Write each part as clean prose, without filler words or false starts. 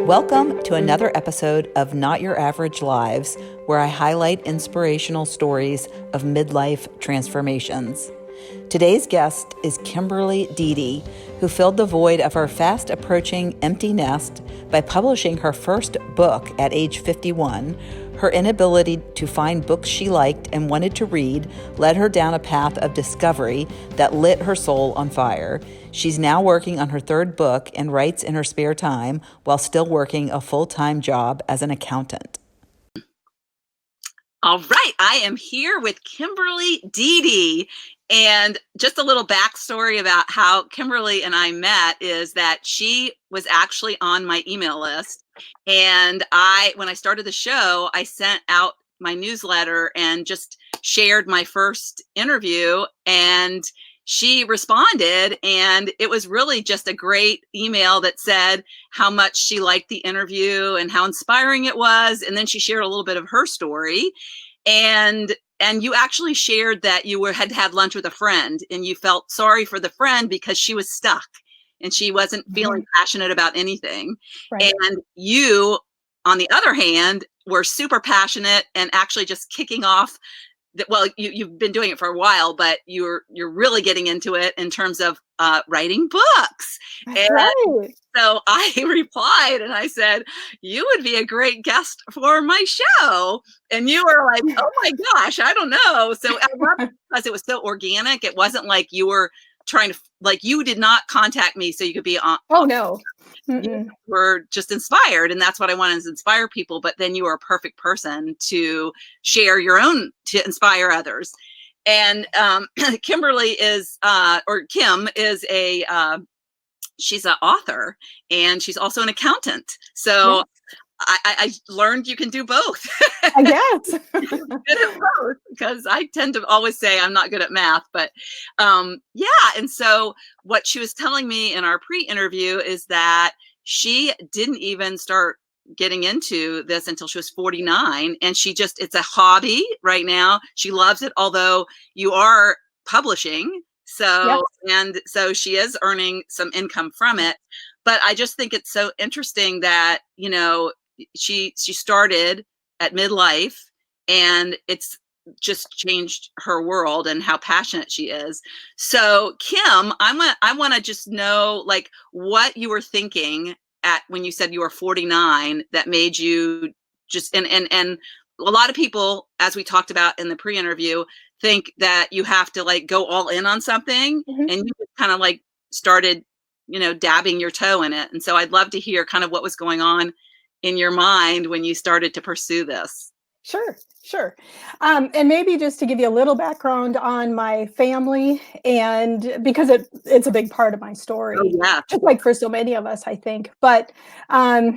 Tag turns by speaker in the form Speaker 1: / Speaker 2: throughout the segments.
Speaker 1: Welcome to another episode of Not Your Average Lives, where I highlight inspirational stories of midlife transformations. Today's guest is Kimberly Diede, who filled the void of her fast approaching empty nest by publishing her first book at age 51. Her inability to find books she liked and wanted to read led her down a path of discovery that lit her soul on fire. She's now working on her third book and writes in her spare time while still working a full-time job as an accountant. All right, I am here with Kimberly Diede. And just a little backstory about how Kimberly and I met is that she was actually on my email list. And when I started the show, I sent out my newsletter and just shared my first interview, and she responded, and it was really just a great email that said how much she liked the interview and how inspiring it was. And then she shared a little bit of her story. And you actually shared that you had had lunch with a friend and you felt sorry for the friend because she was stuck and she wasn't feeling passionate about anything. Right. And you, on the other hand, were super passionate and actually just kicking off. Well, you've been doing it for a while, but you're really getting into it in terms of writing books.
Speaker 2: That's right.
Speaker 1: So I replied and I said, you would be a great guest for my show. And you were like, oh my gosh, I don't know. So I love it because it was so organic. It wasn't like you were trying to, like, you did not contact me so you could be on.
Speaker 2: Oh, no.
Speaker 1: You were just inspired, and that's what I want is inspire people. But then you are a perfect person to share your own, to inspire others. And Kimberly is, or Kim is she's an author and she's also an accountant. So yes. I learned you can do both.
Speaker 2: I guess.
Speaker 1: Good at both, because I tend to always say I'm not good at math, but yeah. And so what she was telling me in our pre-interview is that she didn't even start getting into this until she was 49. And it's a hobby right now. She loves it, although you are publishing. So, yes. And so she is earning some income from it. But I just think it's so interesting that, you know, she started at midlife and it's just changed her world and how passionate she is. So Kim, I want to just know, like, what you were thinking when you said you were 49 that made you just, and a lot of people, as we talked about in the pre-interview, think that you have to like go all in on something, and you kind of like started, you know, dabbing your toe in it. And so I'd love to hear kind of what was going on in your mind when you started to pursue this.
Speaker 2: Sure. And maybe just to give you a little background on my family, and because it's a big part of my story, just like for so many of us, I think. But mid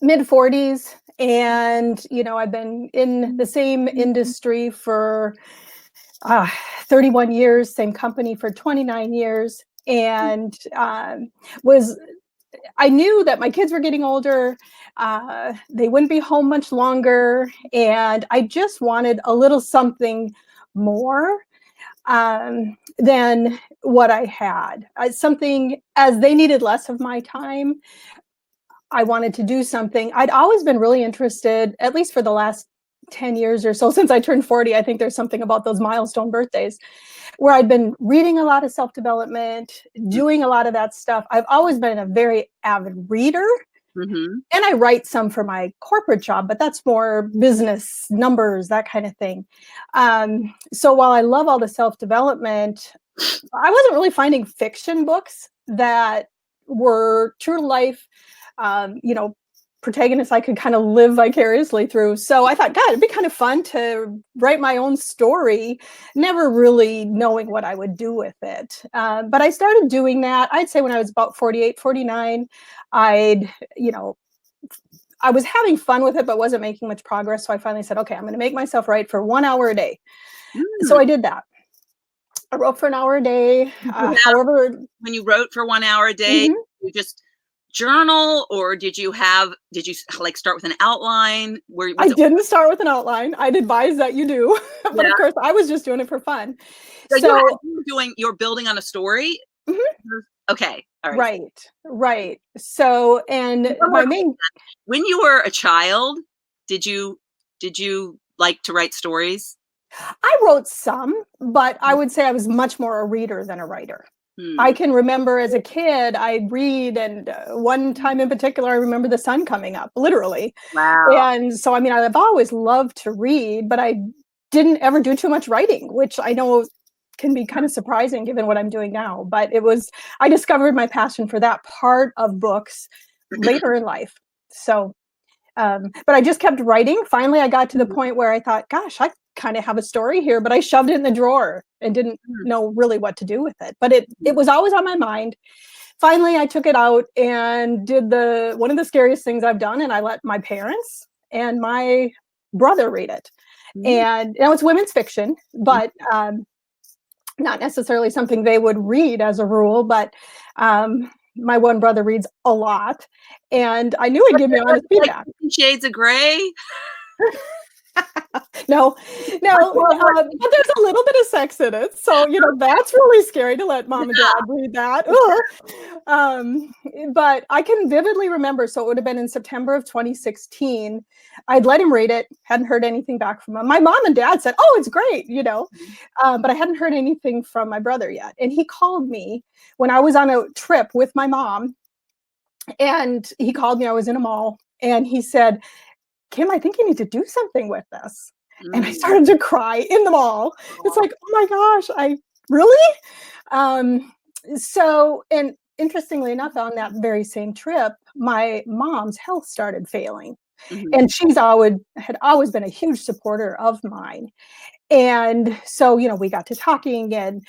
Speaker 2: 40s, and you know, I've been in the same industry for 31 years, same company for 29 years, and I knew that my kids were getting older, they wouldn't be home much longer, and I just wanted a little something more than what I had. Something, as they needed less of my time, I wanted to do something. I'd always been really interested, at least for the last 10 years or so, since I turned 40. I think there's something about those milestone birthdays where I'd been reading a lot of self-development, doing a lot of that stuff. I've always been a very avid reader. And I write some for my corporate job, but that's more business numbers, that kind of thing. So while I love all the self-development, I wasn't really finding fiction books that were true to life, you know, protagonists I could kind of live vicariously through. So I thought, God, it'd be kind of fun to write my own story, never really knowing what I would do with it. But I started doing that, I'd say when I was about 48, 49, I was having fun with it, but wasn't making much progress. So I finally said, okay, I'm going to make myself write for 1 hour a day. So I did that. I wrote for an hour a day. However,
Speaker 1: when you wrote for 1 hour a day, you just journal, or did you like start with an outline?
Speaker 2: I didn't start with an outline. I'd advise that you do, but of course I was just doing it for fun.
Speaker 1: So you're building on a story. Okay. All right.
Speaker 2: Right, right. So, and
Speaker 1: One more
Speaker 2: my
Speaker 1: question.
Speaker 2: main
Speaker 1: When you were a child, did you like to write stories?
Speaker 2: I wrote some, but I would say I was much more a reader than a writer. I
Speaker 1: Hmm.
Speaker 2: can remember as a kid, I'd read, and one time in particular, I remember the sun coming up, literally.
Speaker 1: Wow.
Speaker 2: And so, I mean, I've always loved to read, but I didn't ever do too much writing, which I know can be kind of surprising given what I'm doing now. But I discovered my passion for that part of books later in life. So, but I just kept writing. Finally, I got to the
Speaker 1: Mhm.
Speaker 2: point where I thought, gosh, I kind of have a story here, but I shoved it in the drawer and didn't know really what to do with it. But it
Speaker 1: Mhm.
Speaker 2: was always on my mind. Finally, I took it out and did the one of the scariest things I've done, and I let my parents and my brother read it.
Speaker 1: Mhm.
Speaker 2: And it's women's fiction, but not necessarily something they would read as a rule. But my one brother reads a lot, and I knew he'd give me
Speaker 1: Was
Speaker 2: honest
Speaker 1: it like
Speaker 2: feedback.
Speaker 1: 50 Shades of Grey?
Speaker 2: No, no,
Speaker 1: World War
Speaker 2: but there's a little bit of sex in it, so, that's really scary to let mom and dad read that. Ugh. But I can vividly remember, so it would have been in September of 2016. I'd let him read it, hadn't heard anything back from him. My mom and dad said, "Oh, it's great," but I hadn't heard anything from my brother yet. And he called me when I was on a trip with my mom, and he called me. I was in a mall, and he said, "Kim, I think you need to do something with this." And I
Speaker 1: Mm.
Speaker 2: started to cry in the mall. It's
Speaker 1: Oh.
Speaker 2: like, "Oh my gosh, I really?" Um, so, and interestingly enough, on that very same trip, my mom's health started failing.
Speaker 1: Mhm.
Speaker 2: And had always been a huge supporter of mine. And so, we got to talking, and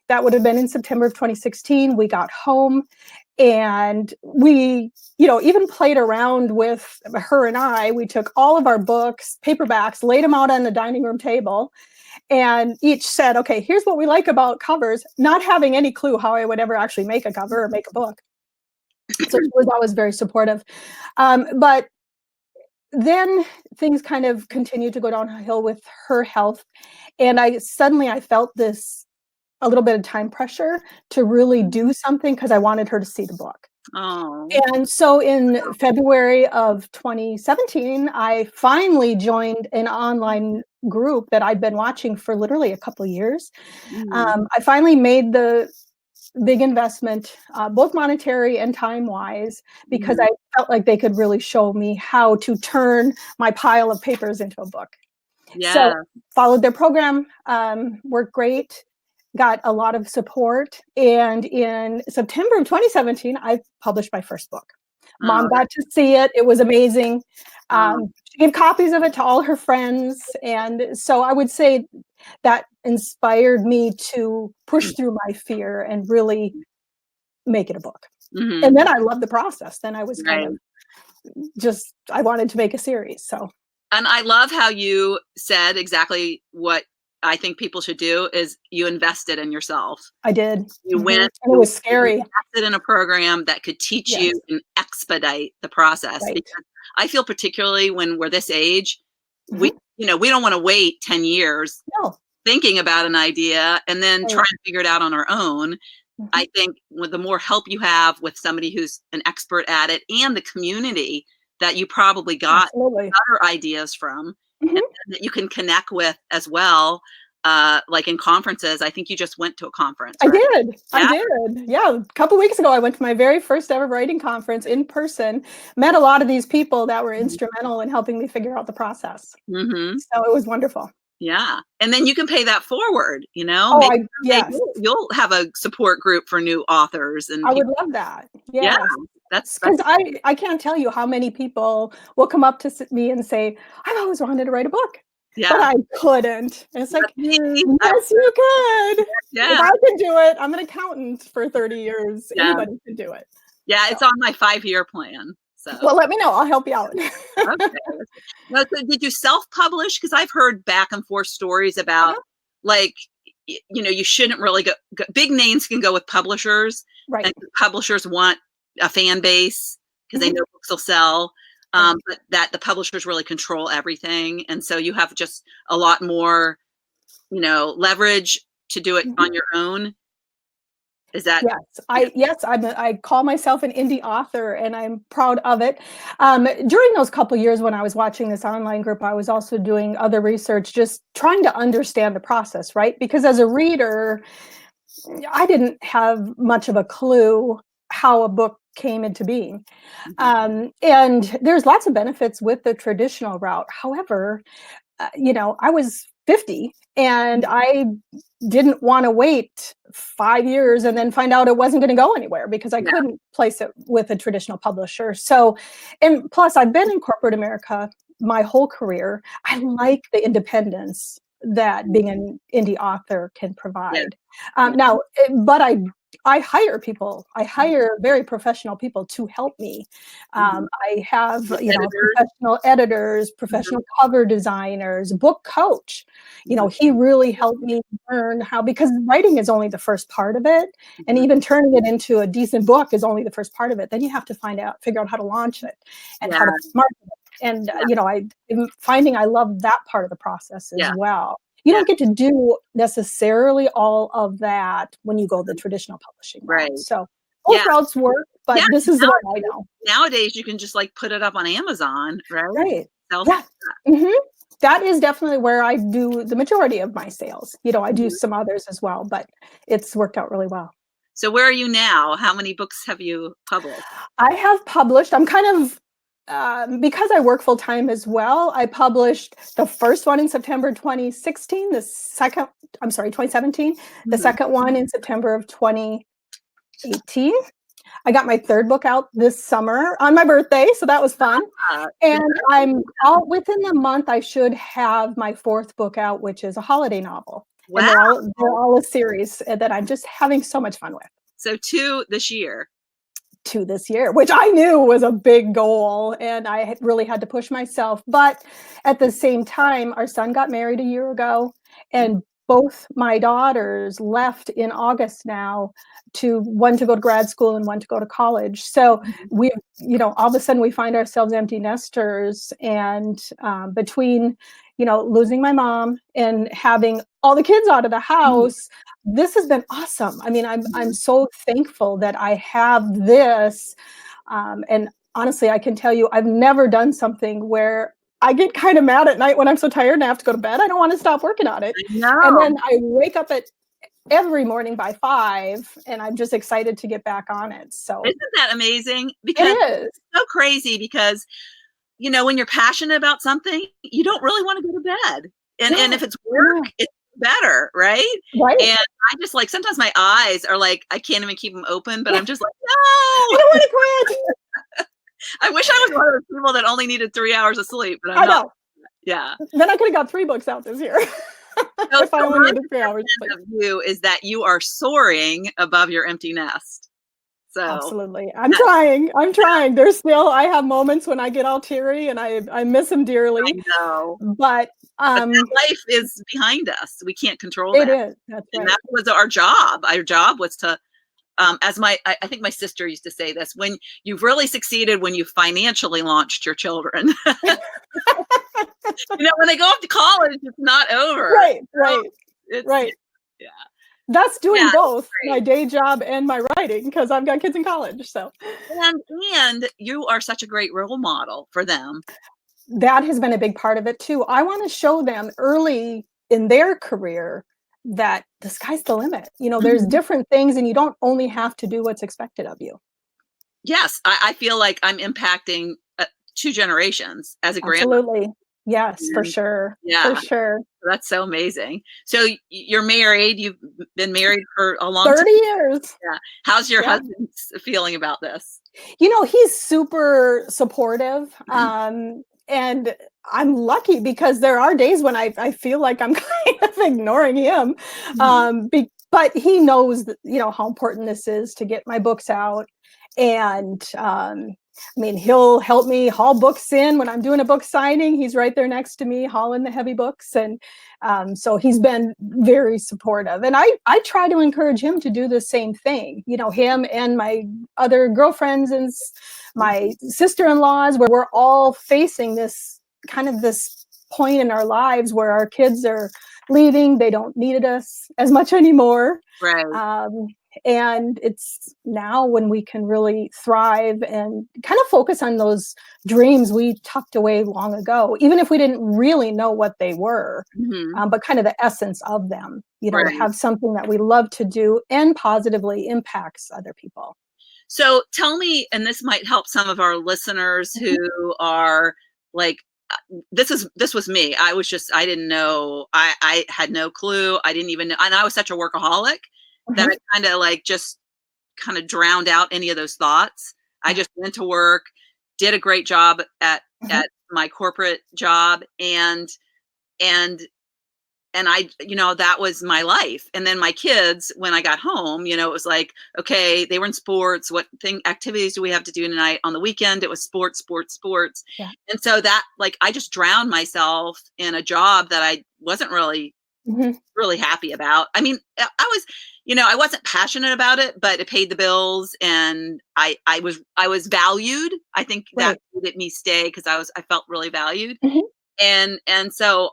Speaker 2: that would have been in September of 2016. We got home, and we, even played around with her and I. We took all of our books, paperbacks, laid them out on the dining room table, and each said, "Okay, here's what we like about covers," not having any clue how I would ever actually make a cover or make a book. So she was always very supportive. But then things kind of continued to go downhill with her health, and I felt this a little bit of time pressure to really do something because I wanted her to see the book.
Speaker 1: Oh.
Speaker 2: And so in February of 2017, I finally joined an online group that I'd been watching for literally a couple of years.
Speaker 1: Mhm.
Speaker 2: I finally made the big investment, both monetary and time wise, because
Speaker 1: Mhm.
Speaker 2: I felt like they could really show me how to turn my pile of papers into a book. So,
Speaker 1: Yeah.
Speaker 2: followed their program, worked great, got a lot of support, and in September of 2017, I published my first book.
Speaker 1: Oh,
Speaker 2: Mom got to see it, it was amazing.
Speaker 1: oh.
Speaker 2: She gave copies of it to all her friends, and so I would say that inspired me to push through my fear and really make it a book.
Speaker 1: Mhm.
Speaker 2: And then I loved the process. Then I was kind of
Speaker 1: Right.
Speaker 2: just I wanted to make a series, so
Speaker 1: And I love how you said exactly what I think people should do is you invested in yourself.
Speaker 2: I did.
Speaker 1: You
Speaker 2: Mhm,
Speaker 1: went
Speaker 2: and it
Speaker 1: you
Speaker 2: was
Speaker 1: you
Speaker 2: scary.
Speaker 1: invested in a program that could teach
Speaker 2: Yes,
Speaker 1: you and expedite the process,
Speaker 2: right.
Speaker 1: because I feel particularly when we're this age, we
Speaker 2: Mhm.
Speaker 1: we don't wanna wait 10 years
Speaker 2: No,
Speaker 1: thinking about an idea and then try
Speaker 2: right.
Speaker 1: and figure it out on our own.
Speaker 2: Mhm.
Speaker 1: I think with the more help you have with somebody who's an expert at it and the community that you probably got
Speaker 2: Absolutely.
Speaker 1: better ideas from, and
Speaker 2: Mhm.
Speaker 1: that you can connect with as well, like in conferences. I think you just went to a conference,
Speaker 2: I
Speaker 1: right?
Speaker 2: did, I
Speaker 1: Yeah.
Speaker 2: did. Yeah, a couple weeks ago, I went to my very first ever writing conference in person, met a lot of these people that were instrumental in helping me figure out the process.
Speaker 1: Mhm.
Speaker 2: So it was wonderful.
Speaker 1: Yeah, and then you can pay that forward,
Speaker 2: Oh,
Speaker 1: maybe someday
Speaker 2: yes,
Speaker 1: you'll have a support group for new authors and
Speaker 2: I would
Speaker 1: people.
Speaker 2: love that.
Speaker 1: Yeah,
Speaker 2: Yes.
Speaker 1: that's
Speaker 2: Because I can't tell you how many people will come up to me and say, "I've always wanted to write a book, but
Speaker 1: yeah,
Speaker 2: I couldn't." And it's
Speaker 1: that's
Speaker 2: like,
Speaker 1: me.
Speaker 2: "Yes, you could. If
Speaker 1: Yeah,
Speaker 2: I can do it, I'm an accountant for 30 years.
Speaker 1: yeah,
Speaker 2: Anybody can do it."
Speaker 1: yeah,
Speaker 2: So,
Speaker 1: it's on my 5-year plan,
Speaker 2: well,
Speaker 1: so,
Speaker 2: let me know. I'll help you out.
Speaker 1: okay. Now, so did you self-publish? Because 'Cause I've heard back and forth stories about,
Speaker 2: Uh-huh.
Speaker 1: like, you shouldn't really go big names can go with publishers, and
Speaker 2: Right.
Speaker 1: publishers want a fan base because they
Speaker 2: Mhm.
Speaker 1: know books will sell,
Speaker 2: Right.
Speaker 1: but that the publishers really control everything, and so you have just a lot more, leverage to do it
Speaker 2: Mhm.
Speaker 1: on your own. Is that
Speaker 2: Yes,
Speaker 1: yeah.
Speaker 2: I call myself an indie author, and I'm proud of it. During those couple years when I was watching this online group, I was also doing other research, just trying to understand the process, right? Because as a reader, I didn't have much of a clue how a book came into being.
Speaker 1: Mhm.
Speaker 2: And there's lots of benefits with the traditional route. However, I was 50 and I didn't want to wait 5 years and then find out it wasn't going to go anywhere because I
Speaker 1: Yeah.
Speaker 2: couldn't place it with a traditional publisher. So, and plus, I've been in corporate America my whole career. I like the independence that being an indie author can
Speaker 1: Yeah.
Speaker 2: provide.
Speaker 1: Yeah.
Speaker 2: But I hire people. I hire very professional people to help me.
Speaker 1: Mhm.
Speaker 2: I have,
Speaker 1: Like editors.
Speaker 2: professional editors,
Speaker 1: Mhm.
Speaker 2: professional cover designers, book coach.
Speaker 1: Mhm.
Speaker 2: He really helped me learn how, because writing is only the first part of it, and
Speaker 1: Mhm.
Speaker 2: even turning it into a decent book is only the first part of it. Then you have to figure out how to launch it and how to
Speaker 1: Yeah.
Speaker 2: market it. And
Speaker 1: Yeah.
Speaker 2: I'm finding I love that part of the process as
Speaker 1: Yeah.
Speaker 2: well. You
Speaker 1: Yeah.
Speaker 2: don't get to do necessarily all of that when you go the traditional publishing route.
Speaker 1: Right.
Speaker 2: So both
Speaker 1: Yeah.
Speaker 2: routes work,
Speaker 1: Yeah.
Speaker 2: but this is the one I know.
Speaker 1: Nowadays, you can just, like, put it up on Amazon, right?
Speaker 2: Right.
Speaker 1: Self
Speaker 2: Yeah. Mhm. That is definitely where I do the majority of my sales. I do
Speaker 1: Mhm.
Speaker 2: some others as well, but it's worked out really well.
Speaker 1: So where are you now? How many books have you published?
Speaker 2: I have published, I'm kind of because I work full time as well, I published the first one in September 2016, the second, I'm sorry, 2017, the
Speaker 1: Mhm.
Speaker 2: second one in September of 2018. I got my third book out this summer on my birthday, so that was fun. And I'm
Speaker 1: Congratulations.
Speaker 2: all within the month, I should have my fourth book out, which is a holiday novel. And
Speaker 1: Wow.
Speaker 2: they're all a series that I'm just having so much fun with.
Speaker 1: So 2 this year.
Speaker 2: To this year, which I knew was a big goal, and really had to push myself. But at the same time, our son got married a year ago,
Speaker 1: Mhm.
Speaker 2: and both my daughters left in August now, to one to go to grad school and one to go to college. So
Speaker 1: Mhm.
Speaker 2: we, all of a sudden we find ourselves empty nesters, and between, losing my mom and having all the kids out of the
Speaker 1: Mhm.
Speaker 2: house, this has been awesome. I mean, I'm
Speaker 1: Mhm.
Speaker 2: so thankful that I have this. And honestly, I can tell you, I've never done something where I get kind of mad at night when I'm so tired and I have to go to bed. I don't want to stop working on it.
Speaker 1: I
Speaker 2: And
Speaker 1: know.
Speaker 2: then I wake up at every morning by 5, and I'm just excited to get back on it. So
Speaker 1: Isn't that amazing?
Speaker 2: it
Speaker 1: Because
Speaker 2: is.
Speaker 1: it's so crazy because, when you're passionate about something, you don't really wanna go to bed. And
Speaker 2: No,
Speaker 1: if it's
Speaker 2: I
Speaker 1: work,
Speaker 2: know.
Speaker 1: it's better, right?
Speaker 2: Right.
Speaker 1: And I just, like, sometimes my eyes are like, I can't even keep them open, but
Speaker 2: Yeah,
Speaker 1: I'm just like,
Speaker 2: I
Speaker 1: "No!"
Speaker 2: don't want to quit.
Speaker 1: I wish I was one of those people that only needed 3 hours of sleep, but I'm
Speaker 2: I
Speaker 1: not.
Speaker 2: know.
Speaker 1: Yeah.
Speaker 2: Then I could have got 3 books out this year
Speaker 1: So
Speaker 2: if I only
Speaker 1: my
Speaker 2: needed 3 hours of sleep.
Speaker 1: perception of you is that you are soaring above your empty nest. So,
Speaker 2: Absolutely. I'm
Speaker 1: that
Speaker 2: trying. I'm trying. I have moments when I get all teary and I miss him
Speaker 1: I
Speaker 2: dearly,
Speaker 1: know.
Speaker 2: but
Speaker 1: But
Speaker 2: um
Speaker 1: that life is behind us. We can't control
Speaker 2: it
Speaker 1: that.
Speaker 2: is. That's
Speaker 1: And
Speaker 2: right.
Speaker 1: that was our job. Our job was to, as I think my sister used to say this, when you've really succeeded when you financially launched your children. When they go off to college, it's not over.
Speaker 2: Right, right,
Speaker 1: It's
Speaker 2: right.
Speaker 1: yeah.
Speaker 2: That's
Speaker 1: Yeah,
Speaker 2: doing
Speaker 1: it's
Speaker 2: both my
Speaker 1: great.
Speaker 2: day job and my writing because I've got kids in college. So
Speaker 1: And you are such a great role model for them.
Speaker 2: that has been a big part of it too. I want to show them early in their career that the sky's the limit. There's
Speaker 1: Mhm.
Speaker 2: different things, and you don't only have to do what's expected of you.
Speaker 1: Yes, I feel like I'm impacting, 2 generations as a grandma,
Speaker 2: Absolutely. Yes, for
Speaker 1: and
Speaker 2: sure. For
Speaker 1: yeah,
Speaker 2: sure.
Speaker 1: that's so amazing. So you're married, you've been married for a long time?
Speaker 2: 30 years.
Speaker 1: Yeah. How's your
Speaker 2: Yeah.
Speaker 1: husband feeling about this?
Speaker 2: He's super supportive.
Speaker 1: Mhm,
Speaker 2: And I'm lucky because there are days when I feel like I'm kind of ignoring him.
Speaker 1: mhm,
Speaker 2: But he knows that, how important this is to get my books out. And I mean, he'll help me haul books in when I'm doing a book signing. He's right there next to me, hauling the heavy books. And so he's been very supportive. And I try to encourage him to do the same thing, him and my other girlfriends and my
Speaker 1: mhm.
Speaker 2: sister-in-laws, where we're all facing this point in our lives where our kids are leaving. They don't need us as much anymore.
Speaker 1: Right.
Speaker 2: Um, And it's now when we can really thrive and kind of focus on those dreams we tucked away long ago, even if we didn't really know what they were,
Speaker 1: Mhm.
Speaker 2: but kind of the essence of them, to
Speaker 1: Right.
Speaker 2: have something that we love to do and positively impacts other people.
Speaker 1: So tell me, and this might help some of our listeners who
Speaker 2: Mhm.
Speaker 1: are like, this was me. I didn't know. I had no clue. I didn't even know, and I was such a workaholic that
Speaker 2: Mhm.
Speaker 1: I kind of like just kind of drowned out any of those thoughts. I
Speaker 2: Yeah.
Speaker 1: just went to work, did a great job
Speaker 2: Mhm.
Speaker 1: at my corporate job, and that was my life. And then my kids, when I got home, it was like, okay, they were in sports. What thing activities do we have to do tonight? On the weekend, it was sports, sports, sports.
Speaker 2: Yeah.
Speaker 1: And so that, like, I just drowned myself in a job that I wasn't
Speaker 2: Mhm.
Speaker 1: really happy about. I mean, I was, I wasn't passionate about it, but it paid the bills, and I was valued. I think that
Speaker 2: Right.
Speaker 1: made me stay because I felt really valued.
Speaker 2: Mhm.
Speaker 1: And so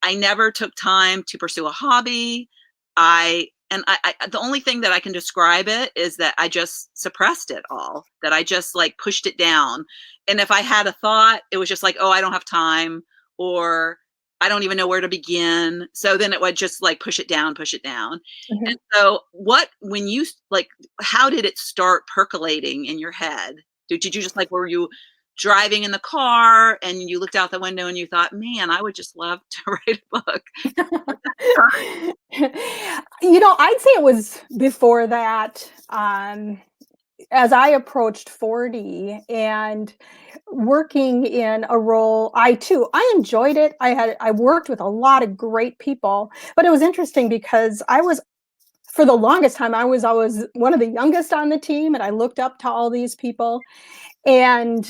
Speaker 1: I never took time to pursue a hobby. I the only thing that I can describe it is that I just suppressed it all, that I just like pushed it down. And if I had a thought, it was just like, oh, I don't have time, or I don't even know where to begin. So then it would just like push it down, push it down.
Speaker 2: Mhm.
Speaker 1: And so when you like, how did it start percolating in your head? Did you just like, were you driving in the car and you looked out the window and you thought, man, I would just love to write a book?
Speaker 2: I'd say it was before that. As I approached 40 and working in a role, I enjoyed it. I worked with a lot of great people, but it was interesting because for the longest time, I was always one of the youngest on the team, and I looked up to all these people. And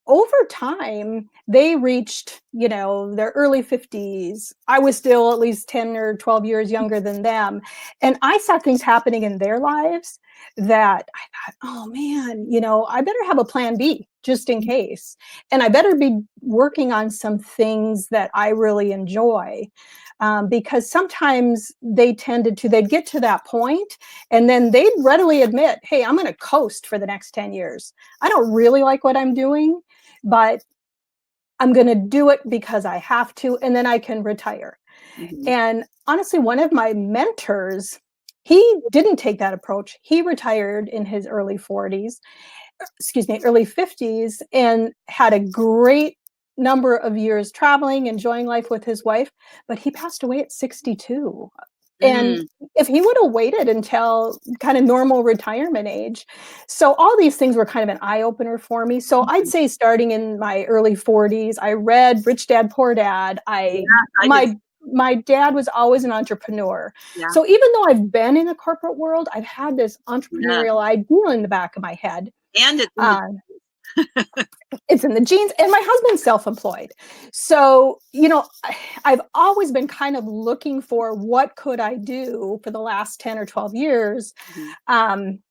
Speaker 2: over time, they reached, their early 50s. I was still at least 10 or 12 years younger than them. And I saw things happening in their lives that I thought, oh man, I better have a plan B just in case. And I better be working on some things that I really enjoy. Because sometimes they'd get to that point and then they'd readily admit, hey, I'm going to coast for the next 10 years. I don't really like what I'm doing, but I'm going to do it because I have to, and then I can retire.
Speaker 1: Mhm.
Speaker 2: And honestly, one of my mentors, he didn't take that approach. He retired in his early 40s, excuse me, early 50s, and had a great number of years traveling, enjoying life with his wife, but he passed away at 62. And
Speaker 1: Mm,
Speaker 2: if he would have waited until kind of normal retirement age. So all these things were kind of an eye opener for me. So I'd
Speaker 1: mhm.
Speaker 2: say starting in my early 40s, I read Rich Dad Poor Dad.
Speaker 1: Yeah,
Speaker 2: I
Speaker 1: I did.
Speaker 2: my dad was always an entrepreneur.
Speaker 1: Yeah,
Speaker 2: So even though I've been in the corporate world, I've had this
Speaker 1: yeah.
Speaker 2: entrepreneurial idea in the back of my head.
Speaker 1: And it's in the
Speaker 2: Uh, it's in the genes, and my husband's self-employed. So, I've always been kind of looking for what could I do for the last 10 or 12 years,
Speaker 1: Mhm.
Speaker 2: um,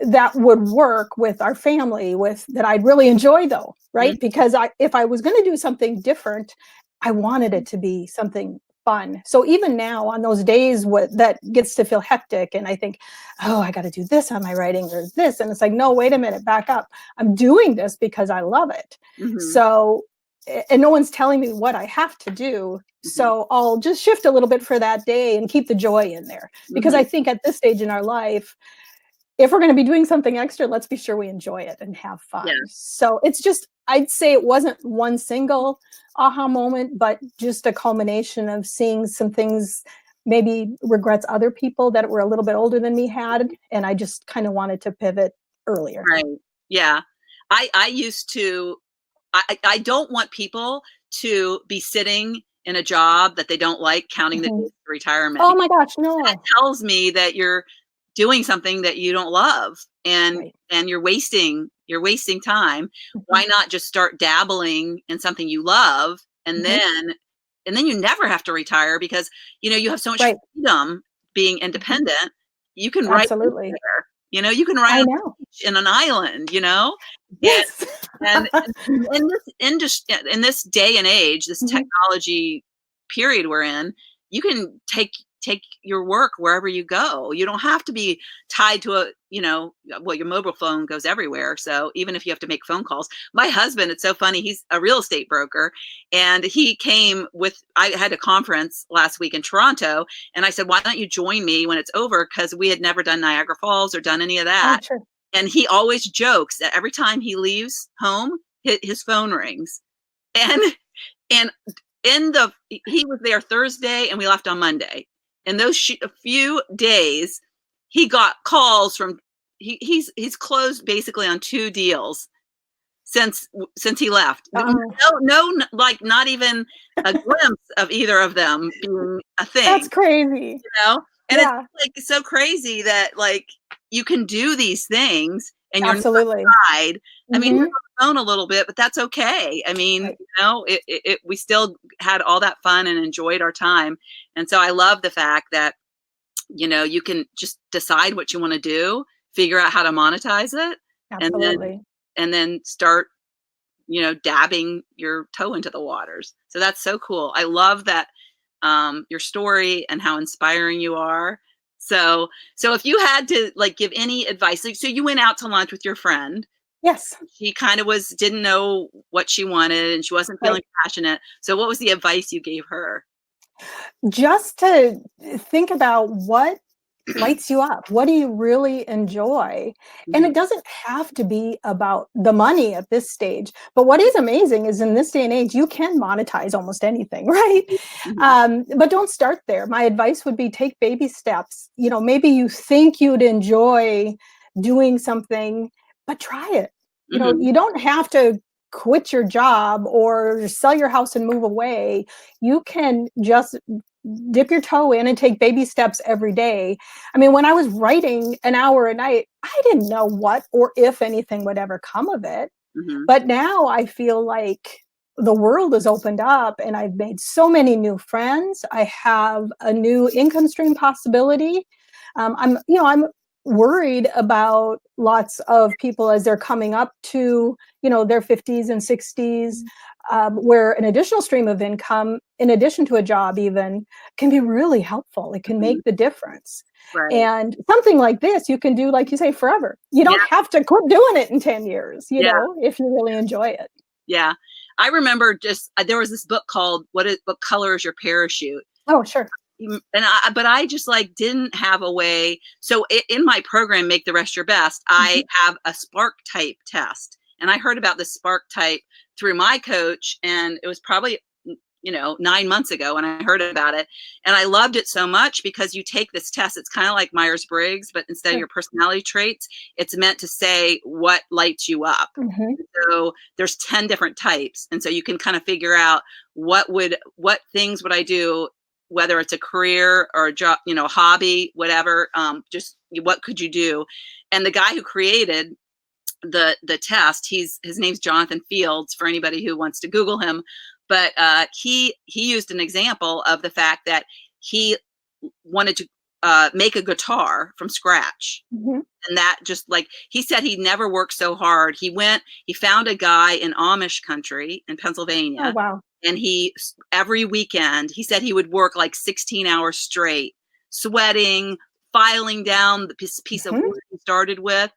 Speaker 2: that would work with our family, with that I'd really enjoy though,
Speaker 1: Mhm.
Speaker 2: right? Because if I was going to do something different, I wanted it to be something fun. So even now on those days that gets to feel hectic and I think, oh, I got to do this on my writing or this. And it's like, no, wait a minute, back up. I'm doing this because I love it.
Speaker 1: Mhm.
Speaker 2: So, and no one's telling me what I have to do.
Speaker 1: Mhm.
Speaker 2: So I'll just shift a little bit for that day and keep the joy in there. Because I
Speaker 1: Mhm.
Speaker 2: think at this stage in our life, if we're going to be doing something extra, let's be sure we enjoy it and have
Speaker 1: Yeah.
Speaker 2: fun. So it's just, I'd say it wasn't one single aha moment, but just a culmination of seeing some things, maybe regrets other people that were a little bit older than me had. And I just kind of wanted to pivot earlier.
Speaker 1: Right. Yeah. I used to I don't want people to be sitting in a job that they don't like, counting the
Speaker 2: Mhm.
Speaker 1: days to retirement,
Speaker 2: Oh
Speaker 1: because
Speaker 2: my gosh,
Speaker 1: that
Speaker 2: no.
Speaker 1: tells me that you're doing something that you don't love,
Speaker 2: Right.
Speaker 1: and you're wasting time.
Speaker 2: Mhm.
Speaker 1: Why not just start dabbling in something you love, and
Speaker 2: Mhm.
Speaker 1: then you never have to retire, because you have so much
Speaker 2: Right.
Speaker 1: freedom being
Speaker 2: Mhm.
Speaker 1: independent. You can write
Speaker 2: Absolutely.
Speaker 1: anywhere. You can write
Speaker 2: I
Speaker 1: on
Speaker 2: the
Speaker 1: the beach in an island, and
Speaker 2: Yes.
Speaker 1: and in this day and age, this
Speaker 2: Mhm.
Speaker 1: technology period we're in, you can take take your work wherever you go. You don't have to be tied to a, well, your mobile phone goes everywhere. So even if you have to make phone calls, my husband, it's so funny. He's a real estate broker, and he came with, I had a conference last week in Toronto, and I said, why don't you join me when it's over? Because we had never done Niagara Falls or done any of
Speaker 2: Oh,
Speaker 1: that.
Speaker 2: sure.
Speaker 1: And he always jokes that every time he leaves home, his phone rings. And and he was there Thursday and we left on Monday. In those a few days, he got calls from, he's closed basically on 2 deals since he left. No, like not even a glimpse of either of them being a thing.
Speaker 2: That's crazy.
Speaker 1: And
Speaker 2: Yeah.
Speaker 1: it's like so crazy that like you can do these things and you're
Speaker 2: Absolutely.
Speaker 1: not tied. I mean, you're on the phone a little bit, but that's okay. I mean,
Speaker 2: right.
Speaker 1: We still had all that fun and enjoyed our time. And so I love the fact that, you can just decide what you want to do, figure out how to monetize it,
Speaker 2: Absolutely.
Speaker 1: and then start, dabbing your toe into the waters. So that's so cool. I love that, your story and how inspiring you are. So if you had to like give any advice, like, so you went out to lunch with your friend.
Speaker 2: Yes.
Speaker 1: She kind of didn't know what she wanted and she wasn't feeling passionate. So what was the advice you gave her?
Speaker 2: Just to think about what lights you up. What do you really enjoy? And it doesn't have to be about the money at this stage. But what is amazing is in this day and age, you can monetize almost anything, right? But don't start there. My advice would be take baby steps. Maybe you think you'd enjoy doing something, but try it. You don't have to quit your job or sell your house and move away. You can just dip your toe in and take baby steps every day. I mean, when I was writing an hour a night, I didn't know what or if anything would ever come of it. But now I feel like the world has opened up and I've made so many new friends. I have a new income stream possibility. I'm worried about lots of people as they're coming up to, their 50s and 60s, where an additional stream of income, in addition to a job even, can be really helpful. It can make the difference.
Speaker 1: Right.
Speaker 2: And something like this, you can do, like you say, forever. You don't have to quit doing it in 10 years, if you really enjoy it.
Speaker 1: Yeah. I remember there was this book called What Color is Your Parachute?
Speaker 2: Oh, sure.
Speaker 1: But I just like didn't have a way. So in my program, Make the Rest Your Best, I have a spark type test. And I heard about the spark type through my coach. And it was probably, 9 months ago when I heard about it. And I loved it so much because you take this test. It's kind of like Myers-Briggs, but instead of your personality traits, it's meant to say what lights you up. So there's 10 different types. And so you can kind of figure out what things would I do, whether it's a career or a job, a hobby, whatever, just what could you do? And the guy who created the test, his name's Jonathan Fields, for anybody who wants to Google him. But he used an example of the fact that he wanted to make a guitar from scratch. And that just like, he said he never worked so hard. He found a guy in Amish country in Pennsylvania.
Speaker 2: Oh, wow.
Speaker 1: And every weekend, he said he would work like 16 hours straight, sweating, filing down the piece of wood he started with,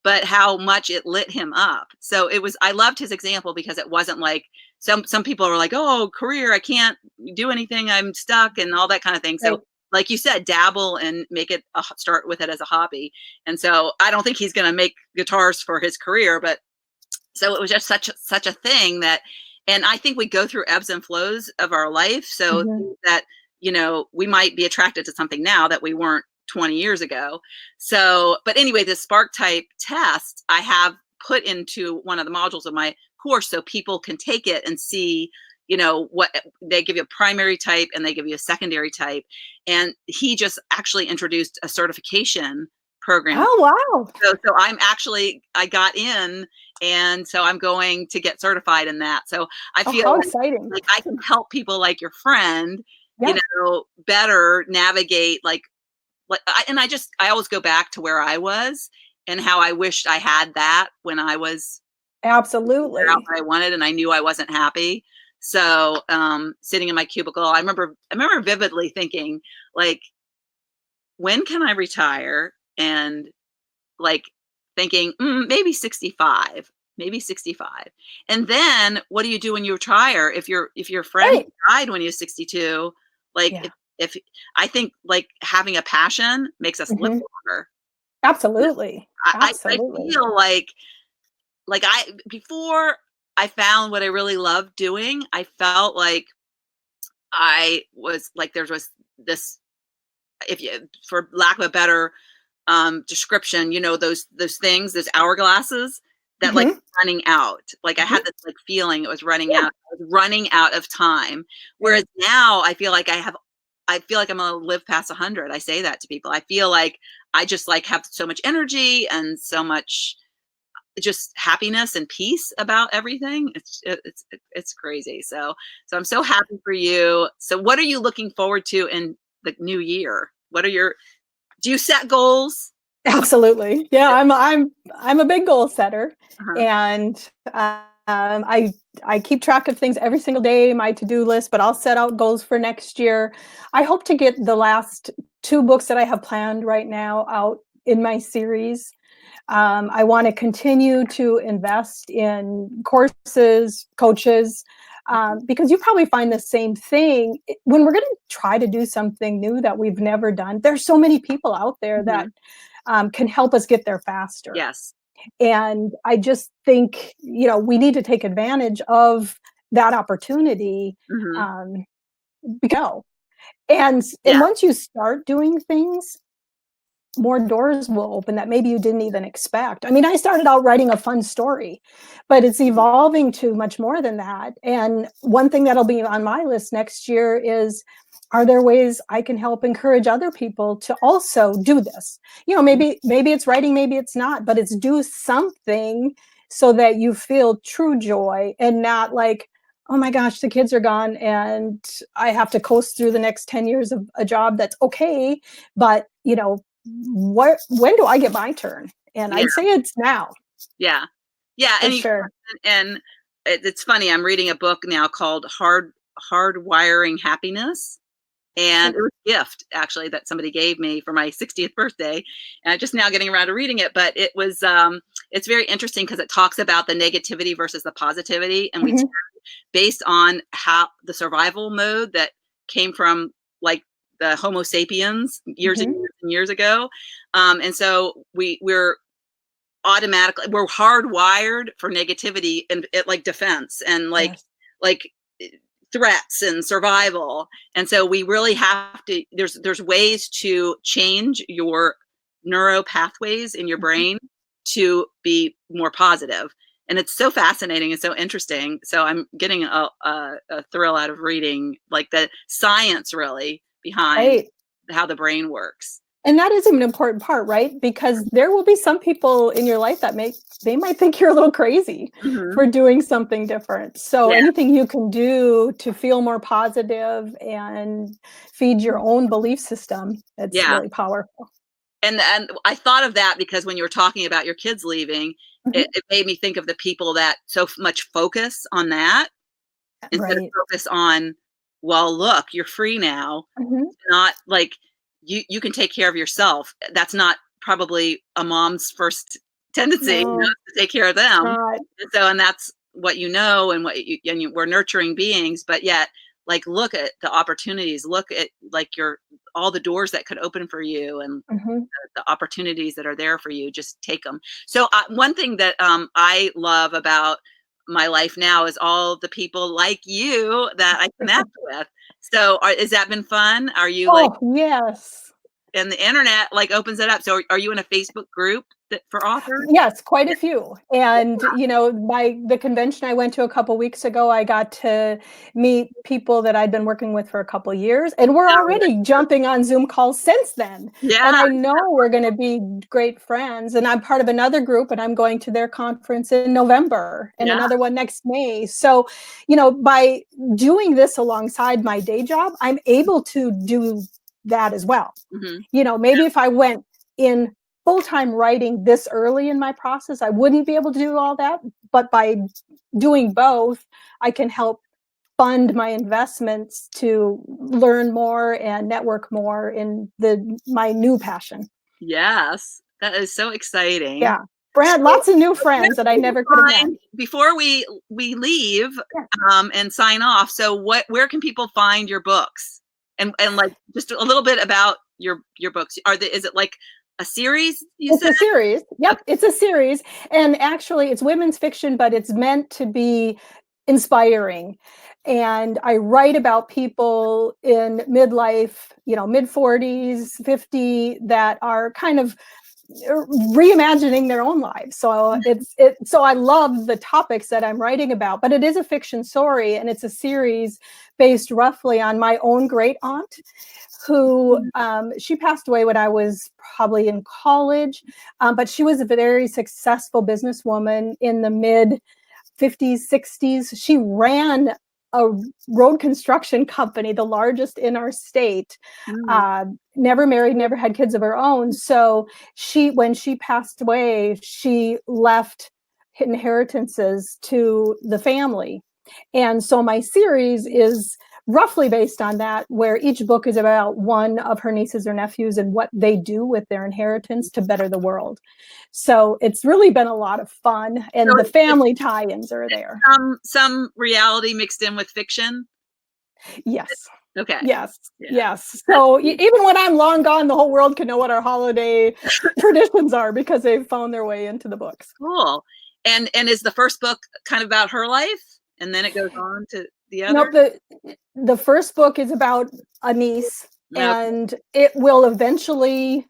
Speaker 1: but how much it lit him up. So I loved his example because it wasn't like, some people are like, oh, career, I can't do anything, I'm stuck and all that kind of thing. So like you said, dabble and start with it as a hobby. And so I don't think he's going to make guitars for his career, but so it was just such a thing that, and I think we go through ebbs and flows of our life. So that, we might be attracted to something now that we weren't 20 years ago. So, but anyway, the spark type test I have put into one of the modules of my course so people can take it and see, what they give you a primary type and they give you a secondary type. And he just actually introduced a certification program.
Speaker 2: Oh, wow.
Speaker 1: So I got in, and so I'm going to get certified in that. So I feel
Speaker 2: how exciting.
Speaker 1: like I can help people like your friend, better navigate I always go back to where I was and how I wished I had that when I was
Speaker 2: absolutely
Speaker 1: out what I wanted and I knew I wasn't happy. So sitting in my cubicle, I remember vividly thinking like, when can I retire? And like thinking, maybe 65, maybe 65. And then what do you do when you retire? If your friend
Speaker 2: Right.
Speaker 1: died when he was 62, like
Speaker 2: Yeah.
Speaker 1: if I think like having a passion makes us live
Speaker 2: Mhm.
Speaker 1: longer.
Speaker 2: Absolutely.
Speaker 1: I
Speaker 2: Absolutely.
Speaker 1: feel like I before I found what I really loved doing, I felt like I was like there was this, if you, for lack of a better description, you know, those things, those hourglasses that like
Speaker 2: Mhm.
Speaker 1: running out. Like I
Speaker 2: Mhm.
Speaker 1: had this like feeling it was running
Speaker 2: Yeah.
Speaker 1: out. I was running out of time. Whereas
Speaker 2: Right.
Speaker 1: now I feel like I'm gonna live past 100. I say that to people. I feel like I just like have so much energy and so much just happiness and peace about everything. It's crazy. So I'm so happy for you. So what are you looking forward to in the new year? What are your Do you set goals?
Speaker 2: Absolutely. Yeah, I'm a big goal setter,
Speaker 1: Uh-huh.
Speaker 2: and I keep track of things every single day, my to-do list, but I'll set out goals for next year. I hope to get the last 2 books that I have planned right now out in my series. I want to continue to invest in courses, coaches,
Speaker 1: Mhm.
Speaker 2: because you probably find the same thing. When we're going to try to do something new that we've never done, there's so many people out there that
Speaker 1: Mhm.
Speaker 2: can help us get there faster.
Speaker 1: Yes.
Speaker 2: And I just think, we need to take advantage of that opportunity.
Speaker 1: Mhm.
Speaker 2: Um, go. And
Speaker 1: Yeah.
Speaker 2: once you start doing things, more doors will open that maybe you didn't even expect. I mean, I started out writing a fun story, but it's
Speaker 1: Mhm.
Speaker 2: evolving to much more than that. And one thing that'll be on my list next year is, are there ways I can help encourage other people to also do this? Maybe it's writing, maybe it's not, but it's do something so that you feel true joy and not like, oh my gosh, the kids are gone and I have to coast through the next 10 years of a job that's okay, but when do I get my turn? And
Speaker 1: Yeah.
Speaker 2: I'd say it's now,
Speaker 1: Yeah. Yeah,
Speaker 2: for sure.
Speaker 1: and it's funny, I'm reading a book now called Hardwiring Happiness, and it
Speaker 2: Okay.
Speaker 1: was a gift actually that somebody gave me for my 60th birthday, and I'm just now getting around to reading it, but it's very interesting because it talks about the negativity versus the positivity, and
Speaker 2: Mhm,
Speaker 1: based on how the survival mode that came from like the Homo sapiens years and
Speaker 2: mhm.
Speaker 1: years and years ago. And so we're hardwired for negativity and it like defense and
Speaker 2: Yes.
Speaker 1: like threats and survival. And so we really have to there's ways to change your neuro pathways in your
Speaker 2: Mhm.
Speaker 1: brain to be more positive. And it's so fascinating and so interesting. So I'm getting a thrill out of reading like the science really behind
Speaker 2: Right.
Speaker 1: how the brain works.
Speaker 2: And that is an important part, right? Because there will be some people in your life that they might think you're a little crazy
Speaker 1: Hmm.
Speaker 2: for doing something different. So
Speaker 1: Yeah.
Speaker 2: anything you can do to feel more positive and feed your own belief system, it's
Speaker 1: Yeah.
Speaker 2: really powerful.
Speaker 1: And I thought of that because when you were talking about your kids leaving,
Speaker 2: Mhm.
Speaker 1: it made me think of the people that much focus on that instead of
Speaker 2: Right.
Speaker 1: focus on, well, look, you're free now.
Speaker 2: Mhm.
Speaker 1: Not like you can take care of yourself. That's not probably a mom's first tendency,
Speaker 2: No,
Speaker 1: to take care of
Speaker 2: it's
Speaker 1: them.
Speaker 2: not.
Speaker 1: And that's what and we're nurturing beings, but yet like look at the opportunities, look at like your all the doors that could open for you and
Speaker 2: Mhm.
Speaker 1: the opportunities that are there for you, just take them. So one thing that I love about my life now is all the people like you that I connect with. So has that been fun? Are you like,
Speaker 2: Oh, yes.
Speaker 1: and the internet like opens it up. So are you in a Facebook group for authors?
Speaker 2: Yes, quite
Speaker 1: Yeah.
Speaker 2: a few. And, by the convention I went to a couple weeks ago, I got to meet people that I'd been working with for a couple years, and we're
Speaker 1: Oh,
Speaker 2: already jumping on Zoom calls since then. And
Speaker 1: yeah.
Speaker 2: I know we're gonna be great friends, and I'm part of another group, and I'm going to their conference in November and
Speaker 1: Yeah.
Speaker 2: another one next May. So, by doing this alongside my day job, I'm able to do that as well.
Speaker 1: Hmm.
Speaker 2: Maybe if I went in full-time writing this early in my process, I wouldn't be able to do all that, but by doing both, I can help fund my investments to learn more and network more in my new passion.
Speaker 1: Yes, that is so exciting.
Speaker 2: Yeah. Brad,
Speaker 1: So
Speaker 2: lots of new
Speaker 1: where
Speaker 2: friends that I
Speaker 1: can
Speaker 2: never
Speaker 1: people
Speaker 2: could have met.
Speaker 1: before we leave,
Speaker 2: Yeah.
Speaker 1: and sign off, so where can people find your books? And like just a little bit about your books. Is it like a series you
Speaker 2: It's
Speaker 1: said?
Speaker 2: a series. Yep,
Speaker 1: Okay.
Speaker 2: it's a series, and actually it's women's fiction, but it's meant to be inspiring. And I write about people in midlife, mid-40s, 50, that are kind of reimagining their own lives. So so I love the topics that I'm writing about, but it is a fiction story, and it's a series based roughly on my own great aunt, who she passed away when I was probably in college, but she was a very successful businesswoman in the mid 50s, 60s. She ran a road construction company, the largest in our state.
Speaker 1: Mm.
Speaker 2: Never married, never had kids of her own. So when she passed away, she left inheritances to the family. And so my series is roughly based on that, where each book is about one of her nieces or nephews and what they do with their inheritance to better the world. So it's really been a lot of fun,
Speaker 1: So
Speaker 2: and the
Speaker 1: it's
Speaker 2: family tie-ins are there.
Speaker 1: some reality mixed in with fiction?
Speaker 2: Yes.
Speaker 1: Okay.
Speaker 2: Yes.
Speaker 1: Yeah.
Speaker 2: Yes.
Speaker 1: That's
Speaker 2: So even when I'm long gone, the whole world can know what our holiday traditions are because they've found their way into the books.
Speaker 1: cool. And is the first book kind of about her life, and then it goes on to the other?
Speaker 2: Nope. The first book is about a niece,
Speaker 1: Okay.
Speaker 2: and it will eventually,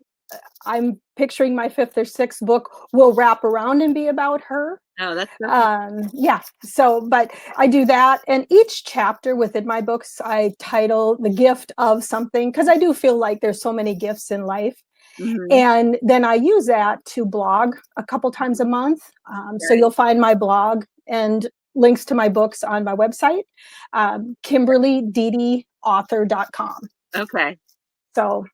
Speaker 2: I'm picturing my fifth or sixth book will wrap around and be about her.
Speaker 1: Oh, that's so cool.
Speaker 2: Yeah. So, but I do that, and each chapter within my books, I title the gift of something, because I do feel like there's so many gifts in life.
Speaker 1: Mhm.
Speaker 2: And then I use that to blog a couple times a month. So
Speaker 1: Right.
Speaker 2: you'll find my blog and links to my books on my website, KimberlyDiedeAuthor.com.
Speaker 1: Okay.
Speaker 2: So,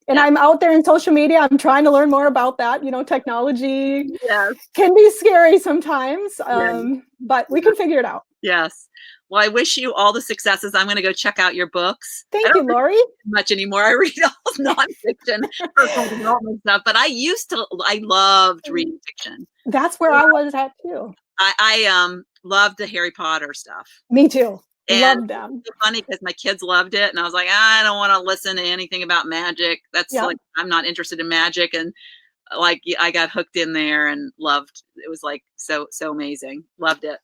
Speaker 2: and
Speaker 1: Yeah.
Speaker 2: I'm out there in social media. I'm trying to learn more about that. Technology
Speaker 1: Yes.
Speaker 2: can be scary sometimes,
Speaker 1: Yeah.
Speaker 2: but we can figure it out.
Speaker 1: Yes. Well, I wish you all the successes. I'm gonna go check out your books. I
Speaker 2: Thank
Speaker 1: don't
Speaker 2: you,
Speaker 1: read
Speaker 2: Lori.
Speaker 1: much anymore. I read all nonfiction, personal development stuff, but I loved reading fiction.
Speaker 2: That's where I was at too.
Speaker 1: I loved the Harry Potter stuff.
Speaker 2: Me too.
Speaker 1: And
Speaker 2: Love
Speaker 1: it's
Speaker 2: them.
Speaker 1: so funny because my kids loved it, and I was like, "I don't wanna listen to anything about magic." That's
Speaker 2: Yeah.
Speaker 1: like I'm not interested in magic, and, like, I got hooked in there and loved it was, like, so amazing. Loved it.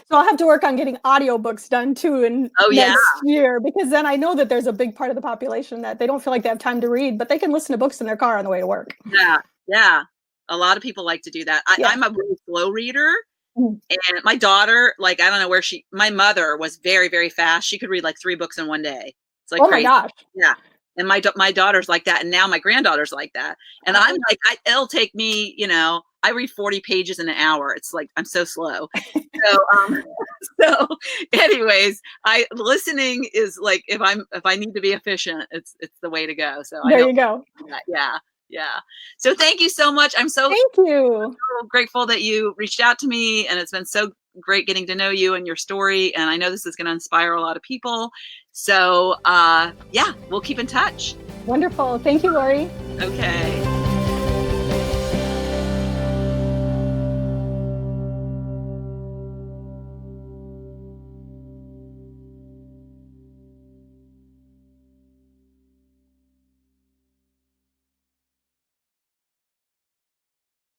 Speaker 2: So I'll have to work on getting audiobooks done too in
Speaker 1: Oh, yeah.
Speaker 2: next year, because then I know that there's a big part of the population that they don't feel like they have time to read, but they can listen to books in their car on the way to work.
Speaker 1: Yeah, yeah. A lot of people like to do that.
Speaker 2: Yeah.
Speaker 1: I'm a really slow reader,
Speaker 2: Mm.
Speaker 1: and my daughter, like, I don't know where my mother was very, very fast. She could read, like, 3 books in one day. It's, like,
Speaker 2: Oh my
Speaker 1: crazy.
Speaker 2: gosh.
Speaker 1: Yeah, and my daughter's like that, and now my granddaughter's like that, and I'm
Speaker 2: Oh.
Speaker 1: like, it'll take me, I read 40 pages in an hour. It's like, I'm so slow. So, so anyways, listening is like, if I need to be efficient, it's the way to go. So I
Speaker 2: There
Speaker 1: hope
Speaker 2: you go.
Speaker 1: that. Yeah. Yeah. So thank you so much. I'm so
Speaker 2: Thank you.
Speaker 1: grateful that you reached out to me, and it's been so great getting to know you and your story. And I know this is going to inspire a lot of people. So, yeah, we'll keep in touch.
Speaker 2: Wonderful. Thank you, Lori.
Speaker 1: Okay.